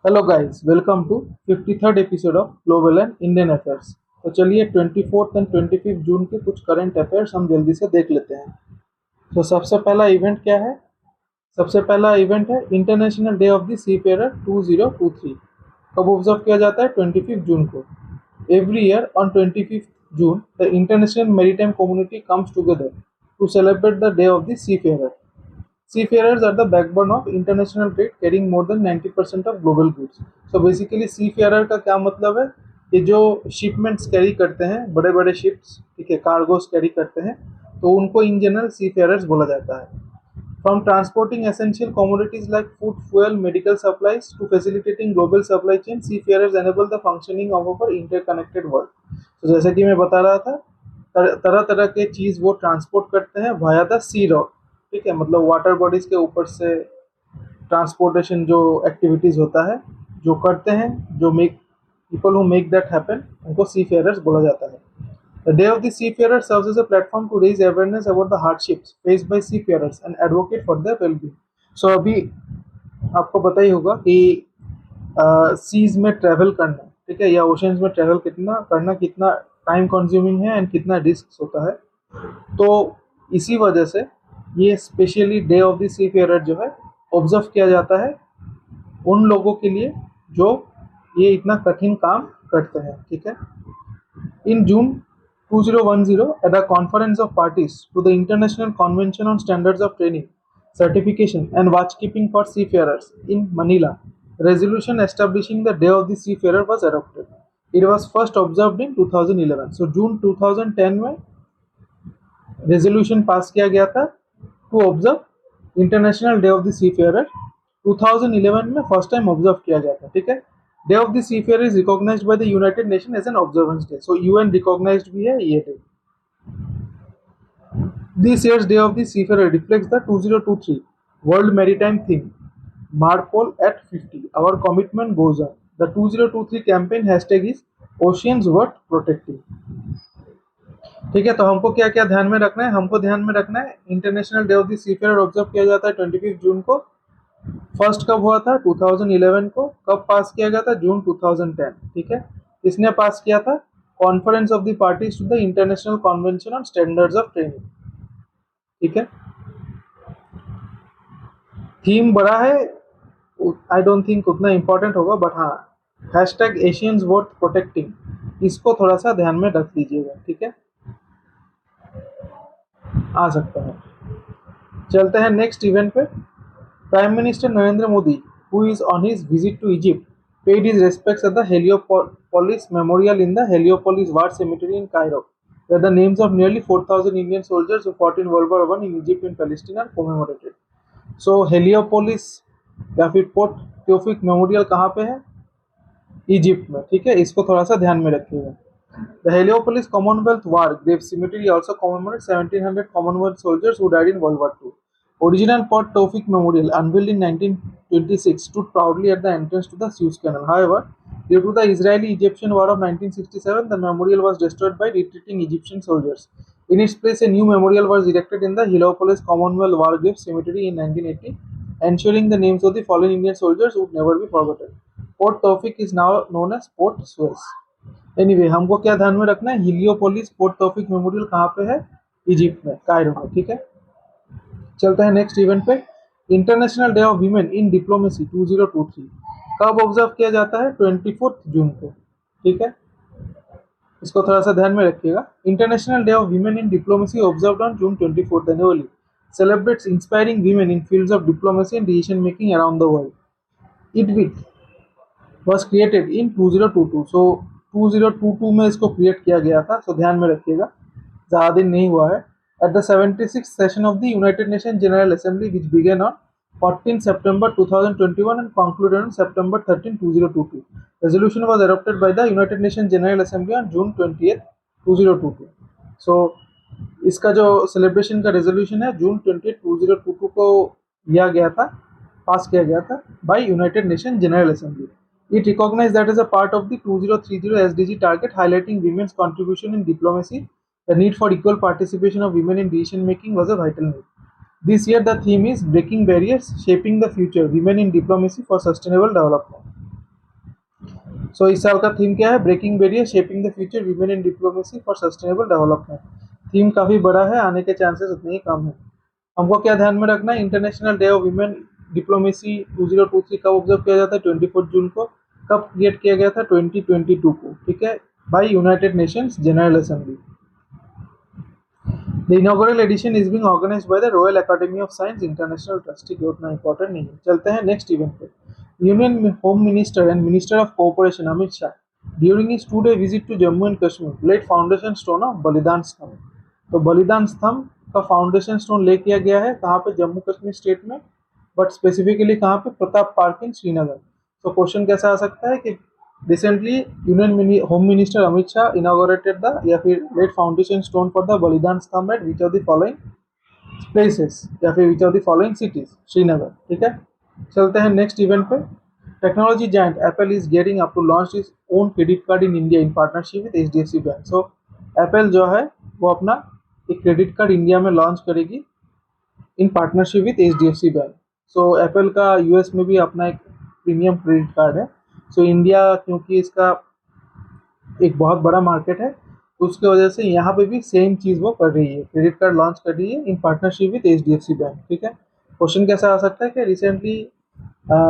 Hello guys, welcome to 53rd episode of Global and Indian affairs. तो चलिए 24th and 25th जून के कुछ current affairs हम जल्दी से देख लेते हैं। तो सबसे पहला इवेंट क्या है? सबसे पहला इवेंट है international day of the seafarer 2023। कब ऑब्जर्व किया जाता है? 25 जून को। Every year on 25 June the international maritime community comes together to celebrate the day of the seafarer. Seafarers are the backbone of international trade, carrying more than 90% of global goods. So basically seafarer का क्या मतलब है? ये जो shipments carry करते हैं, बड़े बड़े शिप्स, ठीक है, कार्गोस कैरी करते हैं, तो उनको इन जनरल सीफेयरर्स बोला जाता है। From transporting essential commodities like food, fuel, medical supplies to facilitating global supply chain, seafarers enable the functioning of our interconnected world. तो जैसे कि मैं बता रहा था, तरह तरह के चीज़ वो ट्रांसपोर्ट करते हैं वाया द सी रोड, ठीक है, मतलब वाटर बॉडीज के ऊपर से ट्रांसपोर्टेशन जो एक्टिविटीज़ होता है, जो करते हैं, जो make people who make that happen, उनको सी फेयरर्स बोला जाता है। The day of the seafarer serves as a platform to raise awareness about the hardships faced by seafarers and advocate for their wellbeing. So अभी आपको पता ही होगा कि seize में ट्रैवल करना, ठीक है, या ओशंस में ट्रैवल कितना टाइम कंज्यूमिंग है एंड कितना रिस्क होता है। तो इसी वजह से ये specially day of the seafarer जो है ऑब्जर्व किया जाता है उन लोगों के लिए जो ये इतना कठिन काम करते हैं, ठीक है। इन जून 2010 at a conference of parties to the International Convention on Standards of Training, Certification and Watchkeeping for Seafarers in Manila, resolution establishing the Day of the Seafarer was adopted. It was first observed in 2011. So जून 2010 में resolution pass किया गया था to observe international day of the seafarer. 2011 में first time observe किया गया था, ठीक है। Day of the seafarer is recognised by the United Nation as an observance day. So UN recognised भी है ये डे। This year's day of the seafarer reflects the 2023 world maritime theme MARPOL at 50 our commitment goes on. The 2023 campaign hashtag is oceans worth protecting. ठीक है, तो हमको क्या क्या ध्यान में रखना है? हमको ध्यान में रखना है international day of the seafarer observe किया जाता है 25 जून को। फर्स्ट कब हुआ था? 2011 को। कब पास किया गया था? जून 2010, ठीक है। इसने पास किया था conference of the parties to the international convention on standards of training, ठीक है। थीम बड़ा है, आई डोंट थिंक उतना इंपॉर्टेंट होगा, बट हाँ, हैशटैग एशियंस वर्थ प्रोटेक्टिंग, इसको थोड़ा सा ध्यान में रख लीजिएगा, ठीक है, आ सकता है। चलते हैं नेक्स्ट इवेंट पे। Prime minister Narendra Modi, who is on his visit to Egypt, paid his respects at the Heliopolis Memorial in the Heliopolis War Cemetery in Cairo, where the names of nearly 4,000 Indian soldiers who fought in World War I in Egypt and Palestine are commemorated. So Heliopolis या फिर port त्योफिक memorial कहाँ पे है? Egypt में, ठीक है, इसको थोड़ा सा ध्यान में रखिएगा। The Heliopolis Commonwealth War Grave Cemetery also commemorates 1,700 Commonwealth soldiers who died in World War II. Original Port Taufik Memorial, unveiled in 1926, stood proudly at the entrance to the Suez Canal. However, due to the Israeli-Egyptian War of 1967, the memorial was destroyed by retreating Egyptian soldiers. In its place, a new memorial was erected in the Heliopolis Commonwealth War Grave Cemetery in 1980, ensuring the names of the fallen Indian soldiers would never be forgotten. Port Taufik is now known as Port Suez. Anyway, हमको क्या ध्यान में रखना है? हिलियोपोलिस port Taufiq memorial कहाँ पे है? Egypt में, कायरो में, ठीक है। चलते हैं नेक्स्ट इवेंट पे। International day of women in diplomacy 2023 कब ऑब्जर्व किया जाता है? 24 जून को, ठीक है, इसको थोड़ा सा ध्यान में रखिएगा। International day of women in diplomacy observed on June 24 annually celebrates inspiring women in fields of diplomacy and decision making around the world. It was created in 2022. So 2022 में इसको क्रिएट किया गया था, सो ध्यान में रखिएगा, ज़्यादा दिन नहीं हुआ है। At the 76th session of the United Nations General Assembly, which began on 14 September 2021 and concluded on September 13, 2022, resolution was adopted by the United Nations General Assembly on June 20th, 2022. So इसका जो celebration का resolution है जून 20, 2022 को लिया गया था, पास किया गया था by United Nation General Assembly. It recognized that as a part of the 2030 SDG target highlighting women's contribution in diplomacy, the need for equal participation of women in decision making was a vital need. This year the theme is Breaking Barriers, Shaping the Future, Women in Diplomacy for Sustainable Development. So इस साल का theme क्या है? Breaking barrier shaping the future women in diplomacy for sustainable development. Theme काफी बड़ा है, आने के चांसेस उतने ही कम है। हमको क्या ध्यान में रखना है? International day of women diplomacy 2023 कब ऑब्जर्व किया जाता है? 24 जून को। कब क्रिएट किया गया था? 2022 को, ठीक है, by United Nations General Assembly. The inaugural edition is being organised by the Royal Academy of Science International Trust. ठीक है, उतना इंपॉर्टेंट नहीं है। चलते हैं नेक्स्ट इवेंट पे। Union home minister and minister of cooperation Amit Shah during his 2-day visit to Jammu and Kashmir laid foundation stone of Balidan Stambh. तो बलिदान स्तंभ का फाउंडेशन स्टोन ले किया गया है कहाँ पे? जम्मू कश्मीर स्टेट में, बट स्पेसिफिकली कहाँ पे? Pratap Park in Srinagar. तो क्वेश्चन कैसा आ सकता है कि recently union home minister Amit Shah inaugurated the या फिर laid foundation stone for the Balidan Stambh at which of the following places या फिर which of the following cities? Srinagar, ठीक है। चलते हैं नेक्स्ट इवेंट पे। Technology giant Apple is gearing up to launch its own credit card in India in partnership with HDFC bank. So Apple जो है वो अपना एक क्रेडिट कार्ड इंडिया में लॉन्च करेगी इन partnership with HDFC bank. So Apple का US में भी अपना एक प्रीमियम क्रेडिट कार्ड है। सो इंडिया क्योंकि इसका एक बहुत बड़ा मार्केट है, तो उसकी वजह से यहाँ पे भी सेम चीज़ वो कर रही है, क्रेडिट कार्ड लॉन्च कर रही है in partnership with HDFC bank, ठीक है। क्वेश्चन कैसा आ सकता है कि recently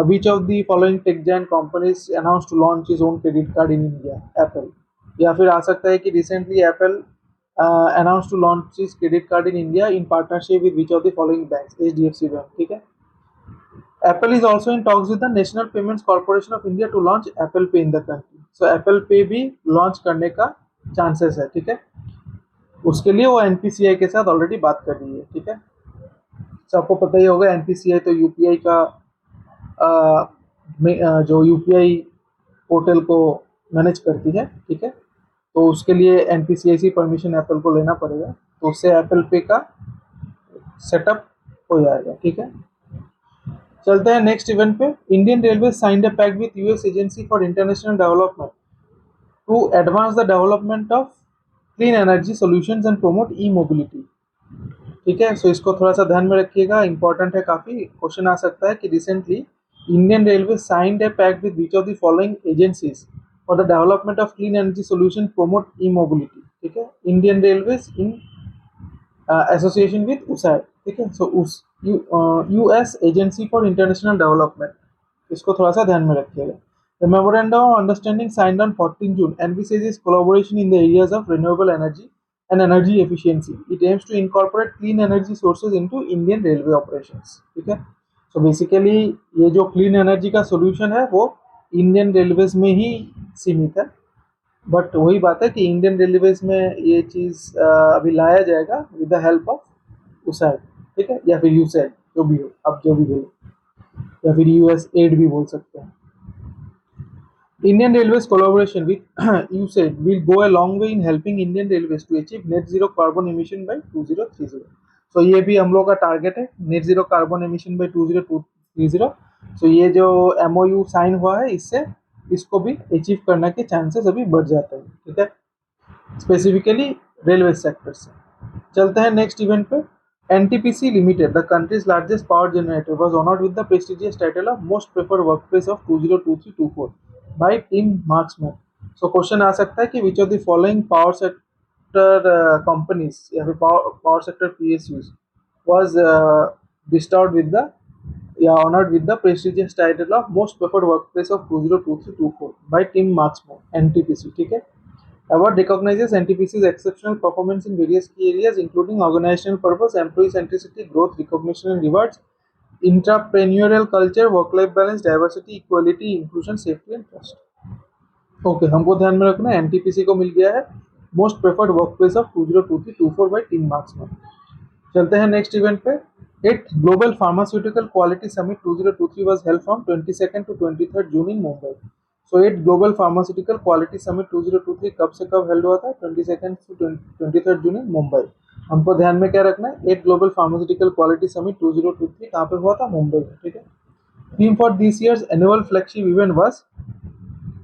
which of the following tech giant companies announce to launch is own credit card in India? Apple. या फिर आ सकता है कि recently Apple announce to launch is credit card in India in partnership with which of the following banks? HDFC bank, ठीक है। Apple is also in talks with the National Payments Corporation of India to launch Apple Pay in the country. So Apple Pay भी launch करने का chances है, ठीक है। उसके लिए वो एनपीसीआई के साथ ऑलरेडी बात कर रही है, ठीक है। तो आपको पता ही होगा एनपीसीआई तो यूपीआई का जो यूपीआई पोर्टल को मैनेज करती है, ठीक है। तो उसके लिए एनपीसीआई से परमिशन एप्पल को लेना पड़ेगा, तो उससे एप्पल पे का सेटअप हो जाएगा, ठीक है। चलते हैं नेक्स्ट इवेंट पे। Indian Railway signed a pact with US Agency for International Development to advance the development of clean energy solutions and promote e mobility, ठीक है। सो इसको थोड़ा सा ध्यान में रखिएगा, इंपॉर्टेंट है काफी। क्वेश्चन आ सकता है कि recently Indian Railway signed a pact with which of the following agencies for the development of clean energy solution promote e mobility, ठीक है। Indian Railway in association with USAID, ठीक है। सो उस US Agency for International Development, इसको थोड़ा सा ध्यान में रखिएगा। The memorandum of understanding signed on 14 June envisages collaboration in the areas of renewable energy and energy efficiency. It aims to incorporate clean energy sources into Indian railway operations, ठीक है। So basically ये जो clean energy का solution है वो Indian railways में ही सीमित है, बट वही बात है कि इंडियन रेलवेज में ये चीज़ अभी लाया जाएगा with the help of USAID, ठीक है, या फिर यूसैड, जो भी हो, आप जो भी बोलो, या फिर यूएस एड भी बोल सकते हैं। Indian Railways collaboration with USAID will go a long way in helping Indian Railways to achieve net zero carbon emission by 2030. So ये भी हम लोग का टारगेट है, net zero carbon emission by 2030. So ये जो MOU साइन हुआ है, इससे इसको भी अचीव करने के चांसेस अभी बढ़ जाते हैं, ठीक है, स्पेसिफिकली रेलवे सेक्टर से। चलते हैं नेक्स्ट इवेंट पे। NTPC Limited, the country's largest power generator, was honored with the prestigious title of Most Preferred Workplace of 2023-24 by Tim Marksman. So question आ सकता है कि which of the following power sector companies या फिर power sector PSUs was bestowed with the honored with the prestigious title of Most Preferred Workplace of 2023-24 by Tim Marksman, NTPC, ठीक है। Award recognizes NTPC's exceptional performance in various key areas, including organizational purpose, employee centricity, growth, recognition and rewards, entrepreneurial culture, work-life balance, diversity, equality, inclusion, safety and trust. Okay, हमको ध्यान में रखना है NTPC को मिल गया है most preferred workplace of 2023-24 bye team marksman. चलते हैं नेक्स्ट इवेंट पे। 8th global pharmaceutical quality summit 2023 was held from 22nd to 23rd June in Mumbai. So 8th global pharmaceutical quality summit 2023 कब से कब हेल्ड हुआ था? 22nd to 23rd जून इन मुंबई। हमको ध्यान में क्या रखना है? 8th global pharmaceutical quality summit 2023 कहाँ पे हुआ था? मुंबई में, ठीक है। Theme for this years annual flagship event was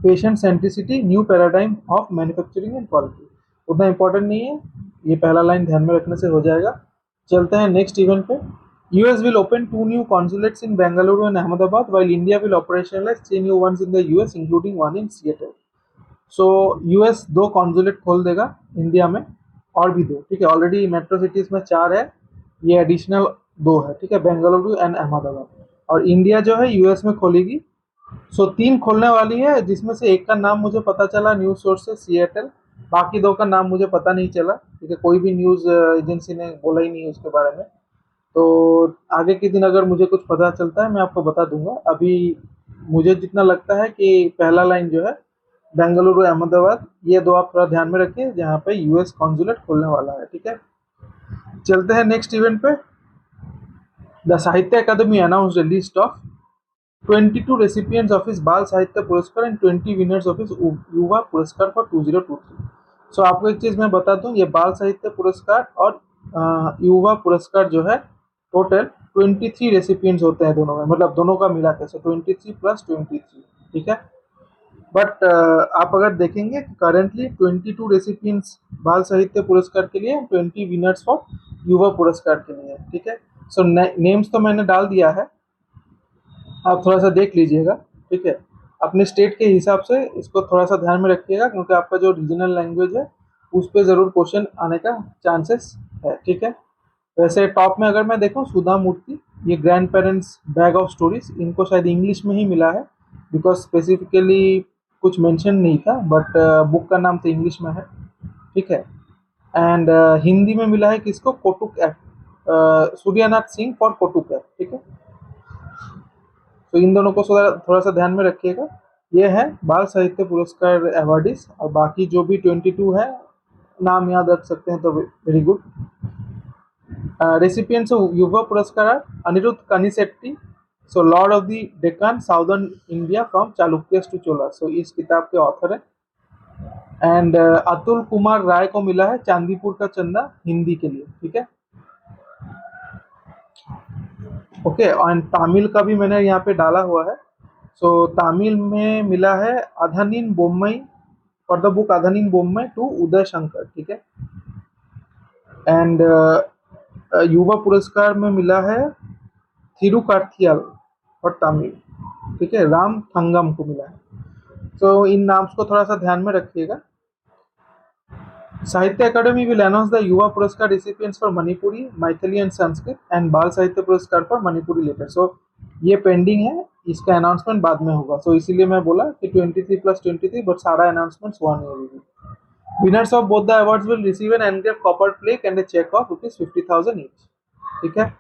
patient centricity, new paradigm of manufacturing and quality. उतना इंपॉर्टेंट नहीं है, ये पहला लाइन ध्यान में रखने से हो जाएगा। चलते हैं नेक्स्ट इवेंट पे। US will open 2 new consulates in Bengaluru and Ahmedabad, while India will operationalize 3 new ones in the US, including one in Seattle. So US 2 कॉन्जुलेट खोल देगा इंडिया में, और भी 2, ठीक है। ऑलरेडी मेट्रो सिटीज में 4 है, ये एडिशनल 2 है, ठीक है, बेंगलुरु एंड अहमदाबाद। और इंडिया जो है यूएस में खोलेगी। सो 3 खोलने वाली है, जिसमें से एक का नाम मुझे पता चला न्यूज सोर्स से, सिएटल। बाकी 2 का नाम मुझे पता नहीं चला, ठीक है, कोई भी न्यूज एजेंसी ने बोला ही नहीं है उसके बारे में। तो आगे के दिन अगर मुझे कुछ पता चलता है मैं आपको बता दूंगा। अभी मुझे जितना लगता है कि पहला लाइन जो है बेंगलुरु अहमदाबाद, ये 2 आप थोड़ा ध्यान में रखिए, जहाँ पे यूएस कॉन्सुलेट खोलने वाला है, ठीक है। चलते हैं नेक्स्ट इवेंट पे। द साहित्य अकादमी announced a list of 22 recipients of his बाल साहित्य पुरस्कार एंड 20 विनर्स ऑफ his युवा पुरस्कार फॉर 2023। सो आपको एक चीज मैं बता दूं, ये बाल साहित्य पुरस्कार और युवा पुरस्कार जो है टोटल 23 रेसिपिएंट्स होते हैं दोनों में, मतलब दोनों का मिला के, सो 23 + 23, ठीक है। बट आप अगर देखेंगे करेंटली 22 रेसिपिएंट्स बाल साहित्य पुरस्कार के लिए, 20 विनर्स फॉर युवा पुरस्कार के लिए, ठीक है। सो नेम्स तो मैंने डाल दिया है, आप थोड़ा सा देख लीजिएगा, ठीक है। अपने स्टेट के हिसाब से इसको थोड़ा सा ध्यान में रखिएगा, क्योंकि आपका जो रीजनल लैंग्वेज है उस पर ज़रूर क्वेश्चन आने का चांसेस है, ठीक है। वैसे टॉप में अगर मैं देखूं, सुधा मूर्ति, ये grand parents bag of stories, इनको शायद इंग्लिश में ही मिला है, बिकॉज स्पेसिफिकली कुछ मेंशन नहीं था, बट बुक का नाम तो इंग्लिश में है, ठीक है। एंड हिंदी में मिला है किसको, Kotuk app, Suryanath Singh for Kotuk app, ठीक है। तो इन दोनों को थोड़ा सा ध्यान में रखिएगा। ये है बाल साहित्य पुरस्कार अवार्डीज, और बाकी जो भी 22 है नाम याद रख सकते हैं तो very good. Recipients of Yuva Puraskar Aniruddha Kanisetti, so lord of the Deccan southern India from Chalukyas to Chola, so इस किताब के ऑथर है। एंड अतुल कुमार राय को मिला है चांदीपुर का चंदा, हिंदी के लिए, ठीक है। ओके, एंड तमिल का भी मैंने यहाँ पे डाला हुआ है। सो तमिल में मिला है Adhanin Bommai, for the book Adhanin Bommai to Uday Shankar, ठीक है। एंड युवा पुरस्कार में मिला है थिरुकार्थियाल और तमिल, ठीक है, राम थंगम को मिला है। तो इन नाम्स को थोड़ा सा ध्यान में रखिएगा। साहित्य अकादमी will announce the Yuva Puraskar recipients for Manipuri, Maithili and Sanskrit, and Bal Sahitya पुरस्कार फॉर मणिपुरी लेटर। सो ये पेंडिंग है, इसका अनाउंसमेंट बाद में होगा। सो इसीलिए मैं बोला कि 23 + 23, बट सारा अनाउंसमेंट्स हुआ नहीं होगी। Winners of both the awards will receive an engraved copper plate and a cheque of ₹50,000 each, ठीक है।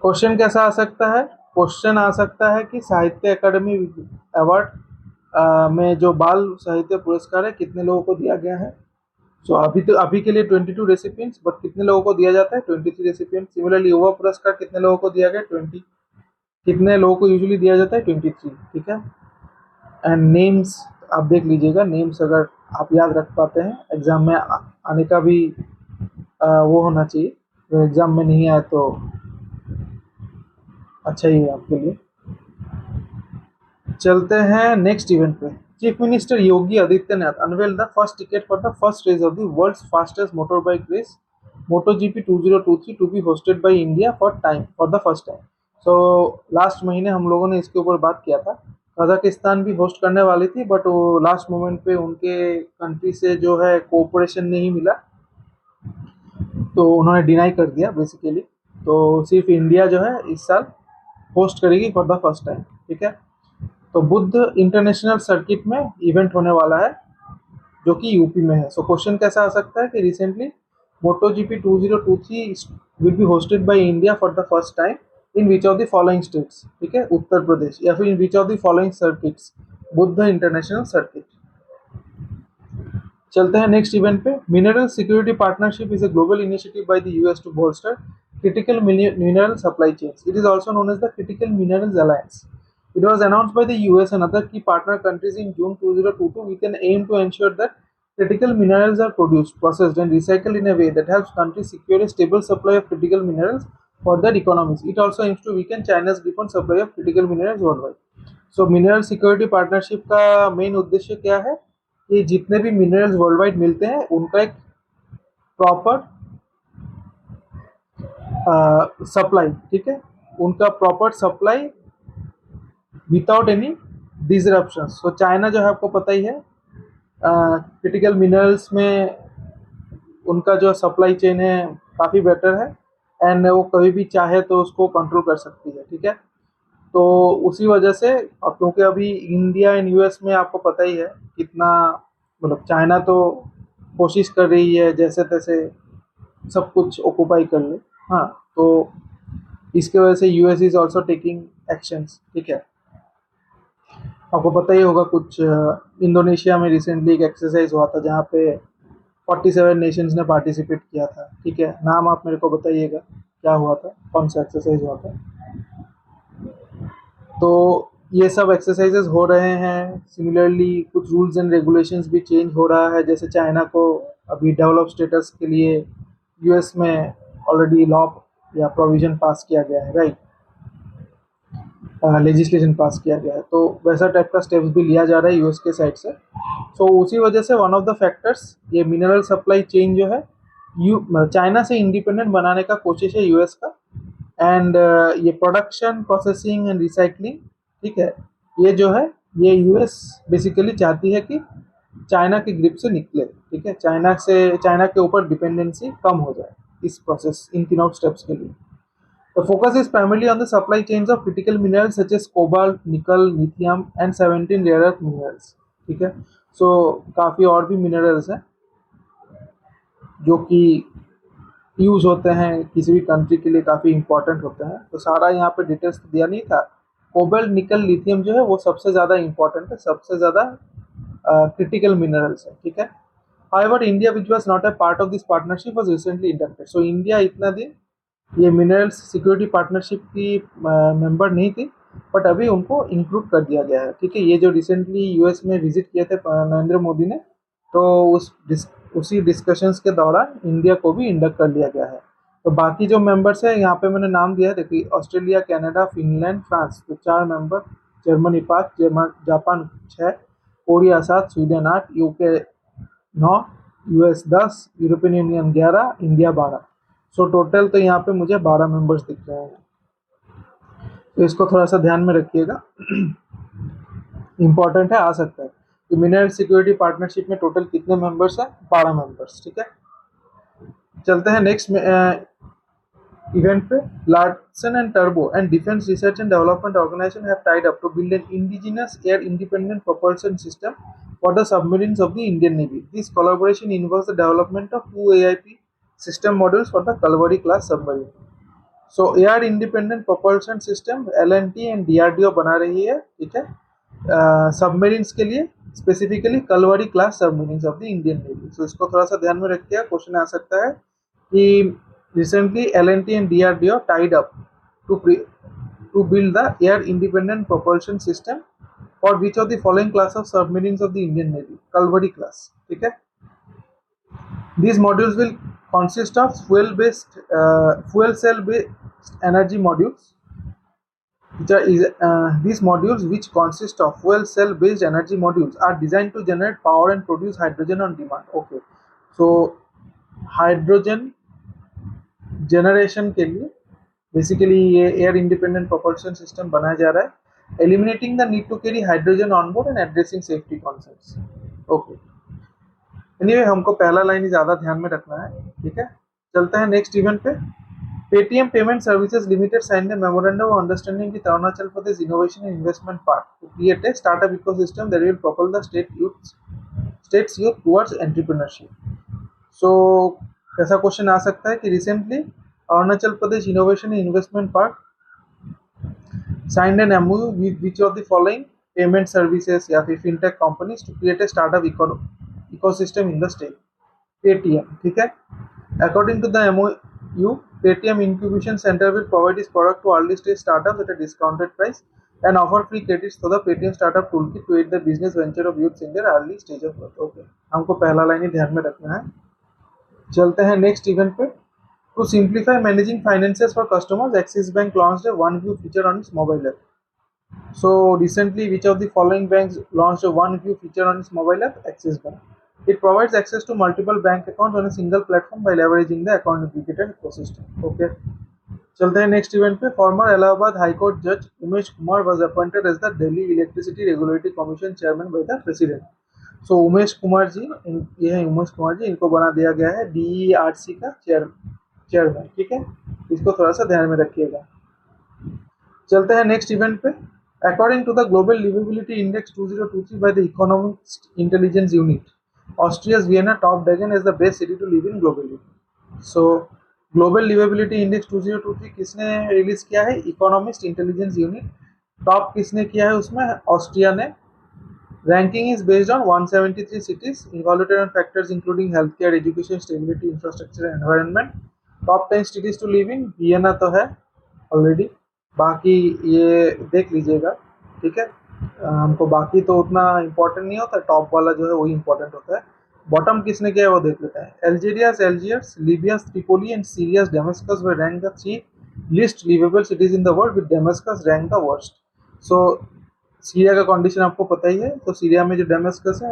क्वेश्चन कैसा आ सकता है, क्वेश्चन आ सकता है कि साहित्य अकादमी अवार्ड में जो बाल साहित्य पुरस्कार है कितने लोगों को दिया गया है। सो अभी के लिए 22 रेसिपिएंट्स, बट कितने लोगों को दिया जाता है, 23 रेसिपिएंट्स। सिमिलरली युवा पुरस्कार कितने लोगों को दिया गया, 20। कितने लोगों को यूजुअली दिया जाता है, 23, ठीक है। एंड नेम्स आप देख लीजिएगा, नेम्स अगर आप याद रख पाते हैं, एग्जाम में आने का भी वो होना चाहिए, तो एग्जाम में नहीं आया तो अच्छा ही है आपके लिए। चलते हैं नेक्स्ट इवेंट पे। Chief minister Yogi Adityanath unveil the first ticket for the first race of the world's fastest motor bike race MotoGP 2023 to be hosted by India for the first time. So last महीने हम लोगों ने इसके ऊपर बात किया था। कजाकिस्तान भी होस्ट करने वाली थी, बट वो लास्ट मोमेंट पे उनके कंट्री से जो है कोऑपरेशन नहीं मिला, तो उन्होंने डिनाई कर दिया बेसिकली। तो सिर्फ इंडिया जो है इस साल होस्ट करेगी फॉर द फर्स्ट टाइम, ठीक है। तो बुद्ध इंटरनेशनल सर्किट में इवेंट होने वाला है, जो कि यूपी में है। सो क्वेश्चन कैसा आ सकता है कि recently MotoGP 2023 will be hosted by India for the first time in which of the following states, ठीक है, उत्तर प्रदेश, या फिर in which of the following circuits, Buddh international circuit. चलते हैं नेक्स्ट इवेंट पे। Mineral security partnership is a global initiative by the US to bolster critical mineral supply chains. It is also known as the Critical Minerals Alliance. It was announced by the US and other key partner countries in June 2022 with an aim to ensure that critical minerals are produced, processed, and recycled in a way that helps countries secure a stable supply of critical minerals for their economies. It also aims to weaken China's grip on supply of critical minerals worldwide. So, mineral security partnership का main उद्देश्य क्या है कि जितने भी minerals world wide मिलते हैं उनका एक प्रॉपर सप्लाई, ठीक है, उनका proper supply without any disruption. So China जो है आपको पता ही है, क्रिटिकल मिनरल्स में उनका जो सप्लाई चेन है काफ़ी बेटर है, एंड वो कभी भी चाहे तो उसको कंट्रोल कर सकती है, ठीक है। तो उसी वजह से, अब क्योंकि अभी इंडिया एंड यूएस में आपको पता ही है कितना, मतलब चाइना तो कोशिश कर रही है जैसे तैसे सब कुछ ऑक्यूपाई कर ले। हाँ, तो इसके वजह से US is also taking actions, ठीक है। आपको पता ही होगा कुछ इंडोनेशिया में रिसेंटली एक एक्सरसाइज हुआ था जहाँ पे 47 नेशंस ने पार्टिसिपेट किया था, ठीक है। नाम आप मेरे को बताइएगा क्या हुआ था, कौन सा एक्सरसाइज हुआ था। तो ये सब एक्सरसाइजेज हो रहे हैं। सिमिलरली कुछ रूल्स एंड रेगुलेशंस भी चेंज हो रहा है, जैसे चाइना को अभी डेवलप स्टेटस के लिए यूएस में ऑलरेडी लॉ या प्रोविजन पास किया गया है, राइट, लेजिस्लेशन पास किया गया है, तो वैसा टाइप का स्टेप्स भी लिया जा रहा है यूएस के साइड से। सो उसी वजह से वन ऑफ द फैक्टर्स ये मिनरल सप्लाई चेन जो है यू चाइना से इंडिपेंडेंट बनाने का कोशिश है यूएस का। एंड ये प्रोडक्शन, प्रोसेसिंग एंड रिसाइकलिंग, ठीक है, ये जो है ये यूएस बेसिकली चाहती है कि चाइना की ग्रिप से निकले, ठीक है, चाइना के ऊपर डिपेंडेंसी कम हो जाए इस प्रोसेस, इन तीनों स्टेप्स के लिए। The focus is primarily on the supply chains of critical minerals such as cobalt, nickel, lithium and 17 rare earth minerals, ठीक है। सो काफ़ी और भी मिनरल्स हैं जो कि यूज होते हैं किसी भी कंट्री के लिए, काफ़ी इंपॉर्टेंट होते हैं। तो सारा यहाँ पे डिटेल्स तो दिया नहीं था। कोबाल्ट, निकल, लिथियम जो है वो सबसे ज़्यादा इंपॉर्टेंट है, सबसे ज़्यादा क्रिटिकल मिनरल्स है, ठीक है। However, India, which was not a part of this partnership, was recently inducted. So India इतना दिन ये मिनरल्स सिक्योरिटी पार्टनरशिप की मेंबर नहीं थी, बट अभी उनको इंक्लूड कर दिया गया है, ठीक है। ये जो रिसेंटली यूएस में विजिट किए थे नरेंद्र मोदी ने, तो उसी डिस्कशंस के दौरान इंडिया को भी इंडक्ट कर लिया गया है। तो बाकी जो मेंबर्स है यहाँ पे मैंने नाम दिया है, देखिए, ऑस्ट्रेलिया, कनाडा, फिनलैंड, फ्रांस, तो 4 member, Germany 5, Japan 6, Korea 7, Sweden 8, UK 9, US 10, European union 11, India 12। So total तो यहाँ पे मुझे 12 मेंबर्स दिख रहे हैं, तो इसको थोड़ा सा ध्यान में रखिएगा, इंपॉर्टेंट है, आ सकता है। तो मिनरल सिक्योरिटी पार्टनरशिप में टोटल कितने मेंबर्स हैं? 12 मेंबर्स, ठीक है। चलते हैं नेक्स्ट इवेंट पे। लार्सन एंड टर्बो and Defence Research and Development Organisation have tied up to build an indigenous air independent propulsion system for the submarines of the Indian Navy. This collaboration involves the development of 2 AIP system modules for the Kalvari class submarine. So air independent propulsion system LNT and DRDO बना रही है, ठीक है, submarines के लिए, specifically Kalvari class submarines of the Indian navy. So इसको थोड़ा सा ध्यान में रखिए, क्वेश्चन आ सकता है कि recently LNT and DRDO tied up to build the air independent propulsion system for which of the following class of submarines of the Indian Navy? Kalvari class, ठीक है। These modules will consist of fuel cell based energy modules. These modules, which consist of fuel cell based energy modules, are designed to generate power and produce hydrogen on demand. Okay, so hydrogen generation के लिए basically ये air independent propulsion system बनाया जा रहा है, eliminating the need to carry hydrogen on board and addressing safety concerns. Okay, anyway हमको पहला line ही ज़्यादा ध्यान में रखना है, ठीक है। चलते हैं नेक्स्ट इवेंट पे। Paytm Payment Services Limited signed a memorandum of understanding with Arunachal Pradesh Innovation and Investment Park to create a startup ecosystem that will propel the state's youth towards entrepreneurship. So ऐसा क्वेश्चन आ सकता है कि recently Arunachal Pradesh Innovation and Investment Park signed an MOU with which of the following payment services या फिर fintech companies to create a startup ecosystem in the state? Paytm, ठीक है। According to the MOU, Paytm Incubation Center will provide its product to early stage startups at a discounted price and offer free credits to the Paytm Startup Toolkit to aid the business venture of youths in their early stage of growth. Okay, हमको पहला line ही ध्यान में रखना है। चलते हैं next event पे। To simplify managing finances for customers, Axis Bank launched a One View feature on its mobile app. So recently, which of the following banks launched a One View feature on its mobile app? Axis Bank. It provides access to multiple bank accounts on a single platform by leveraging the account aggregator ecosystem. Okay. चलते हैं next event पे। Former Allahabad high court जज Umesh Kumar was appointed as the Delhi electricity regulatory commission chairman by the president. So Umesh Kumar ji, ये है उमेश कुमार जी, इनको बना दिया गया है डीईआरसी का चेयरमैन। ठीक है, इसको थोड़ा सा ध्यान में रखिएगा। चलते हैं नेक्स्ट इवेंट पे। According to the global liveability index 2023 by the Economist Intelligence Unit, Austria's Vienna topped again as the best city to live in globally. So global liveability index 2023 किसने रिलीज किया है? Economist Intelligence unit. टॉप किसने किया है उसमें? Austria ने। Ranking is based on 173 cities, evaluated on factors including healthcare, education, stability, infrastructure, and environment. Top 10 cities to live in, Vienna तो है ऑलरेडी, बाकी ये देख लीजिएगा। ठीक है, हमको बाकी तो उतना इम्पोर्टेंट नहीं होता, टॉप वाला जो है वही इम्पोर्टेंट होता है। बॉटम किसने किया है वो देख लेते हैं। Algiers, Libya, Tripoli and Syria's Damascus were ranked the 3 least livable cities in the world, with Damascus ranked the worst. So Syria का कंडीशन आपको पता ही है, तो सीरिया में जो डेमेस्कस है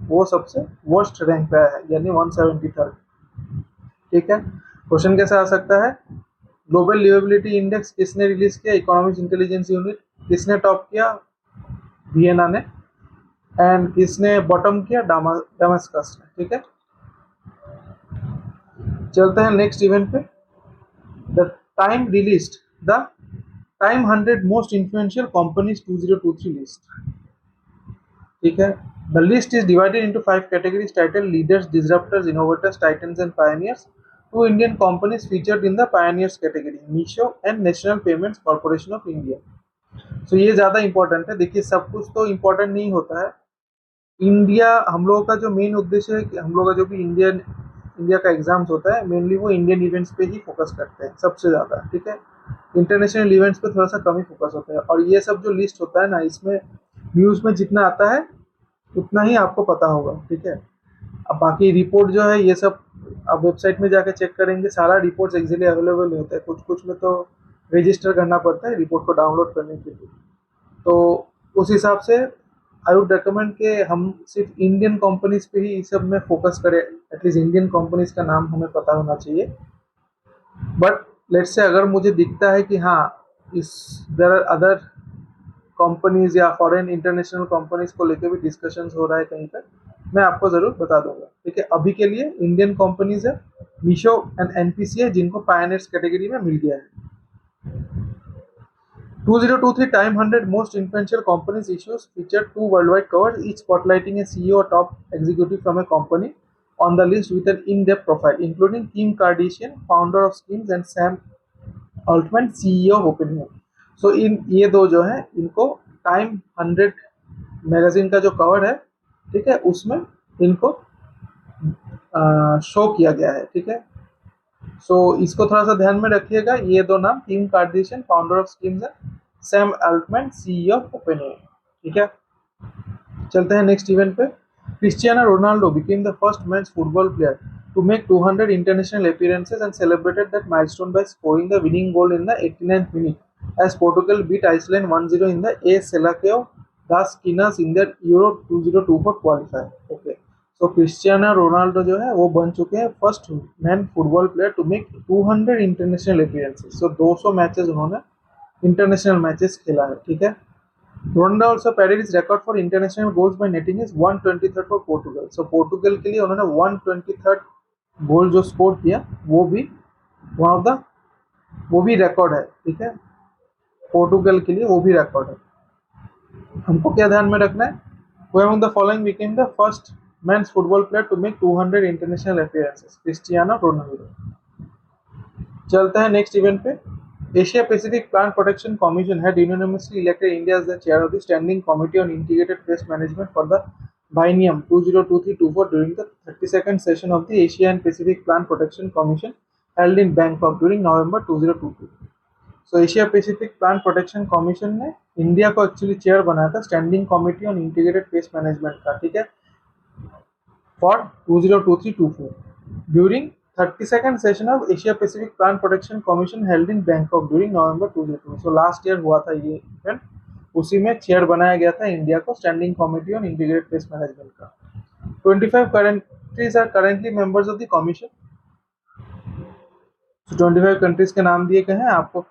वो सबसे वर्स्ट रैंक पे है, यानी 173। ठीक है, क्वेश्चन कैसे आ सकता है? ग्लोबल लिवेबिलिटी इंडेक्स किसने रिलीज किया? Economic intelligence unit. किसने टॉप किया? वियना ने। एंड किसने बॉटम किया? डेमेस्कस ने। ठीक है, चलते हैं नेक्स्ट इवेंट पे। The Time released the Time 100 most influential companies 2023 list. ठीक है, the list is divided into 5 categories titled leaders, disruptors, innovators, titans and pioneers. Two Indian companies featured in the pioneers category, Meesho and national payments corporation of India. So ये ज्यादा important है। देखिए, सब कुछ तो important नहीं होता है। इंडिया, हम लोगों का जो मेन उद्देश्य है कि हम लोग का जो भी इंडिया का एग्जाम्स होता है, मेनली वो इंडियन इवेंट्स पे ही फोकस करते हैं सबसे ज़्यादा। ठीक है, इंटरनेशनल इवेंट्स पे थोड़ा सा कम ही फोकस होता है। और ये सब जो लिस्ट होता है ना, इसमें न्यूज़ में जितना आता है उतना ही आपको पता होगा। ठीक है, अब बाकी रिपोर्ट जो है ये सब आप वेबसाइट में जाकर चेक करेंगे, सारा रिपोर्ट्स एक्चुअली अवेलेबल होता है। कुछ कुछ में तो रजिस्टर करना पड़ता है रिपोर्ट को डाउनलोड करने के लिए। तो उस हिसाब से आई वुड रिकमेंड कि हम सिर्फ इंडियन कंपनीज पे ही इस सब में फोकस करें। एटलीस्ट इंडियन कंपनीज का नाम हमें पता होना चाहिए। बट लेट्स से अगर मुझे दिखता है कि हाँ, इस देयर आर अदर कंपनीज या फॉरेन इंटरनेशनल कंपनीज को लेकर भी डिस्कशंस हो रहा है कहीं पर, मैं आपको ज़रूर बता दूंगा। ठीक है, अभी के लिए इंडियन कंपनीज है मीशो एंड एनपीसी है, जिनको पायनियर्स कैटेगरी में मिल गया है। 2023 Time 100 Most Influential Companies issues featured 2 worldwide covers, each spotlighting a CEO or top executive from a company on the list with an in-depth profile, including Kim Kardashian, founder of Skims, and Sam Altman, CEO of OpenAI. So इन ये दो जो है, इनको time 100 magazine का जो cover है, ठीक है, उसमें इनको शो किया गया है। ठीक है, सो इसको थोड़ा सा ध्यान में रखिएगा, ये दो नाम, Kim Kardashian founder of Skims है, Sam Altman CEO of OpenAI. ठीक है, चलते हैं नेक्स्ट इवेंट पे। Cristiano Ronaldo became the first men's football player to make 200 international appearances and celebrated that milestone by scoring the winning goal in the 89th minute as Portugal beat Iceland 1-0 in the A Seleção das Quinas in their Euro 2024 qualifier। Okay, so Cristiano Ronaldo जो है वो बन चुके हैं first man football player to make 200 international appearances. So 200 matches उन्होंने international matches खेला है। ठीक है, Ronaldo also padded his record for international goals by netting his 123rd for Portugal। सो पोर्टुगल के लिए उन्होंने 123rd गोल जो स्कोर किया वो भी वन ऑफ द वो भी रिकॉर्ड है। ठीक है, पोर्टुगल के लिए वो भी रिकॉर्ड है। हमको क्या ध्यान में रखना है? Who among the following became the first men's football player to make 200 international appearances? Cristiano Ronaldo. चलते हैं नेक्स्ट इवेंट पे। Asia Pacific plant protection commission had unanimously elected India as the chair of the Standing Committee on Integrated Pest Management for the biennium 2023-24 during the 32nd session of the Asia and Pacific Plant Protection Commission held in Bangkok during November 2022। So Asia Pacific plant protection commission ने India को actually chair बनाया था standing committee on integrated pest management का। ठीक है, for 2023-24 during 32nd session of Asia Pacific plant protection commission held in Bangkok during November 2022। So last year हुआ था ये इवेंट, उसी में चेयर बनाया गया था इंडिया को standing committee on integrated pest management का। 25 countries are currently members of the commission. 25 countries के नाम दिए गए हैं आपको।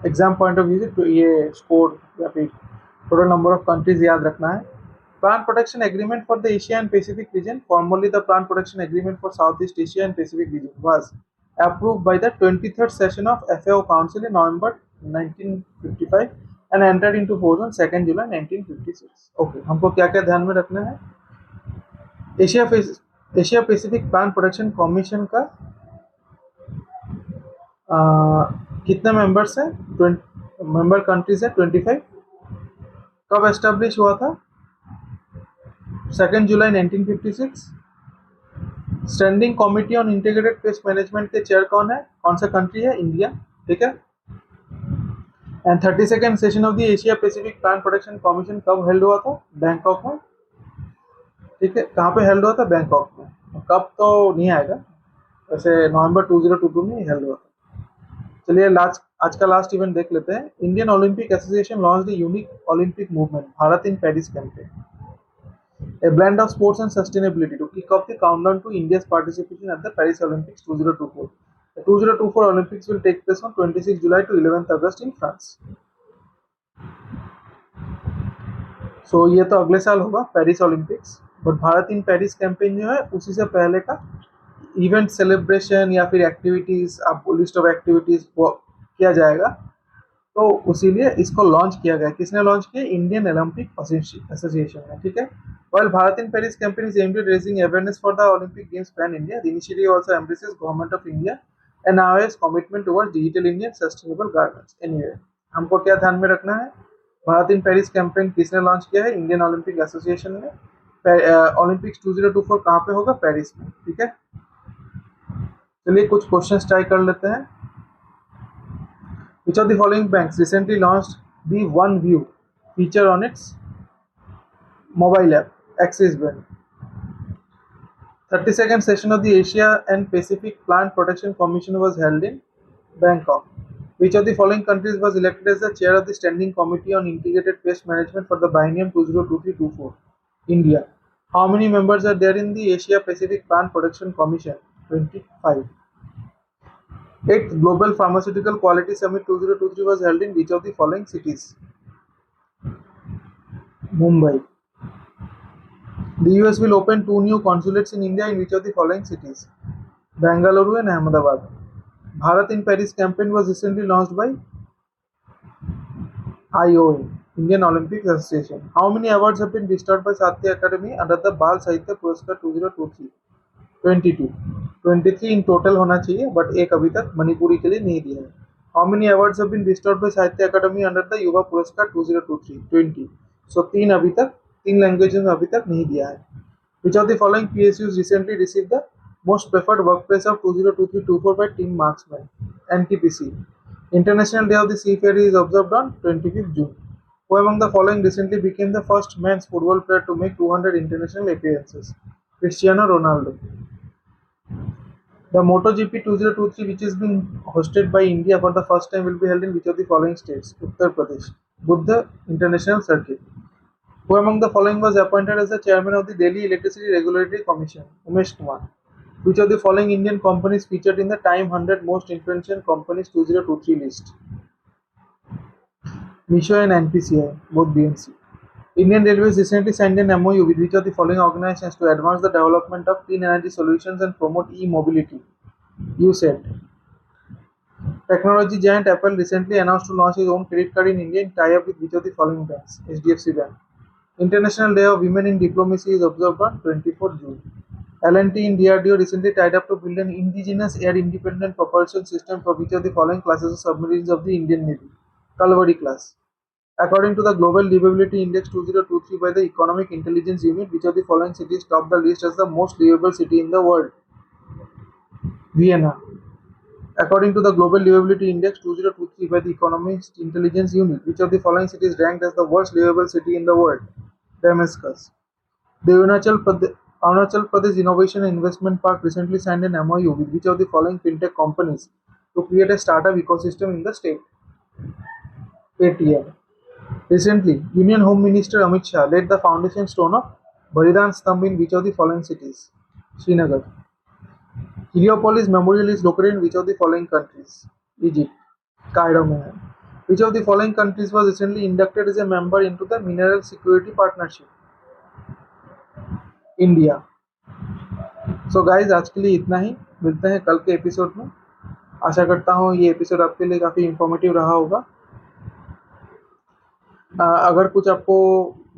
एग्जाम पॉइंट ऑफ व्यू से तो ये स्कोर या फिर टोटल नंबर ऑफ कंट्रीज याद रखना है। Plant protection agreement for the Asia and Pacific region, formally the plant protection agreement for south east Asia and Pacific region, was approved by the 23rd session of FAO Council in November 1955 and entered into force on 2nd July 1956। Okay, हमको क्या क्या ध्यान में रखना है? Asia Asia Pacific plant protection commission का कितने members हैं? मेंबर कंट्रीज है 25। कब एस्टेब्लिश हुआ था? 2 जुलाई 1956। Standing committee on integrated pest management के चेयर कौन है? कौन सा कंट्री है? इंडिया। ठीक है। And 32nd session of the Asia Pacific plant protection commission कब हेल्ड हुआ था? बैंकॉक में। ठीक है, कहाँ पे हेल्ड हुआ था? बैंकॉक में। कब तो नहीं आएगा, वैसे नवंबर 2022 में हेल्ड हुआ था। चलिए आज का लास्ट इवेंट देख लेते हैं। Indian Olympic association launched the unique Olympic movement Bharat in Paris campaign, a blend of sports and sustainability to kick off the countdown to India's participation at the Paris Olympics 2024। The 2024 Olympics will take place on 26 July to 11th August in France। So ये तो अगले साल होगा Paris Olympics, but Bharat in Paris campaign जो है उसी से पहले का इवेंट सेलिब्रेशन या फिर एक्टिविटीज, आपको लिस्ट ऑफ एक्टिविटीज किया जाएगा, तो उसीलिए इसको लॉन्च किया गया। किसने लॉन्च किया? इंडियन ओलंपिक एसोसिएशन ने। ठीक है। While Bharat in Paris campaign is aimed at raising awareness for the Olympic Games pan India, the initiative also embraces Government of India and NIO's commitment towards digital India and sustainable governance। Anyway, हमको क्या ध्यान में रखना है? Bharat in Paris campaign किसने launch किया है? Indian Olympic association ने। ओलंपिक्स 2024 कहाँ पे होगा? पेरिस में। ठीक है। चलिए कुछ क्वेश्चंस ट्राई कर लेते हैं। Which of the following banks recently launched the One View feature on its mobile app? Axis Bank। 32nd session of the Asia and Pacific Plant Protection Commission was held in Bangkok। Which of the following countries was elected as the chair of the Standing Committee on Integrated Pest Management for the biennium 2023-24? India। How many members are there in the Asia Pacific Plant Protection Commission? 25। 8th Global Pharmaceutical Quality Summit 2023 was held in which of the following cities? Mumbai। The US will open 2 new consulates in India in which of the following cities? Bengaluru and Ahmedabad। Bharat in Paris campaign was recently launched by IOA, Indian Olympic Association। How many awards have been bestowed by Satya Academy under the Bal Sahitya Puraskar 2023? 22। 23 in total होना चाहिए, but एक अभी तक मणिपुरी के लिए नहीं दिया है। How many awards have been bestowed by Sahitya Academy under the युवा पुरस्कार 2023? 20। So तीन लैंग्वेजेस में अभी तक नहीं दिया है। Which of the following PSUs recently received the most preferred workplace of 2023-24 by Team Marksman? NTPC। International Day of the Seafarer is observed on 25th June। Who among the following recently became the first men's football player to make 200 international appearances? Cristiano Ronaldo। The MotoGP 2023, which is being hosted by India for the first time, will be held in which of the following states? Uttar Pradesh। Buddha International Circuit। Who among the following was appointed as the chairman of the Delhi Electricity Regulatory Commission? Umesh Kumar। Which of the following Indian companies featured in the Time 100 Most Influential Companies 2023 list? Misho and NPCI, both BNC। Indian Railways recently signed an MOU with which of the following organizations to advance the development of clean energy solutions and promote e-mobility? USAID। Technology giant Apple recently announced to launch its own credit card in India in tie-up with which of the following banks? HDFC Bank। International Day of Women in Diplomacy is observed on 24th June। L&T in DRDO recently tied up to build an indigenous air-independent propulsion system for which of the following classes of submarines of the Indian Navy? Kalvari class। According to the Global Livability Index 2023 by the Economic Intelligence Unit, which of the following cities top the list as the most livable city in the world? Vienna। According to the Global Livability Index 2023 by the Economic Intelligence Unit, which of the following cities ranked as the worst livable city in the world? Damascus। The Arunachal Pradesh Innovation and Investment Park recently signed an MOU with which of the following fintech companies to create a startup ecosystem in the state? Paytm। Recently, Union Home Minister Amit Shah laid the foundation stone of Balidan Stambh in which of the following cities? Srinagar। Heliopolis Memorial is located in which of the following countries? Egypt, Cairo में है. Which of the following countries was recently inducted as a member into the Mineral Security Partnership? India. So guys आज के लिए इतना ही. मिलते हैं कल के एपिसोड में. आशा करता हूँ ये एपिसोड आपके लिए काफ़ी इंफॉर्मेटिव रहा होगा. अगर कुछ आपको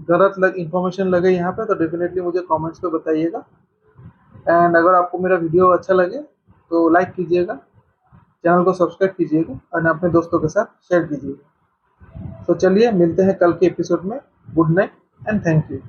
गलत इन्फॉर्मेशन लगे यहाँ पे तो डेफिनेटली मुझे कमेंट्स पे बताइएगा. एंड अगर आपको मेरा वीडियो अच्छा लगे तो लाइक कीजिएगा, चैनल को सब्सक्राइब कीजिएगा और अपने दोस्तों के साथ शेयर कीजिएगा. तो चलिए मिलते हैं कल के एपिसोड में. Good night and thank you.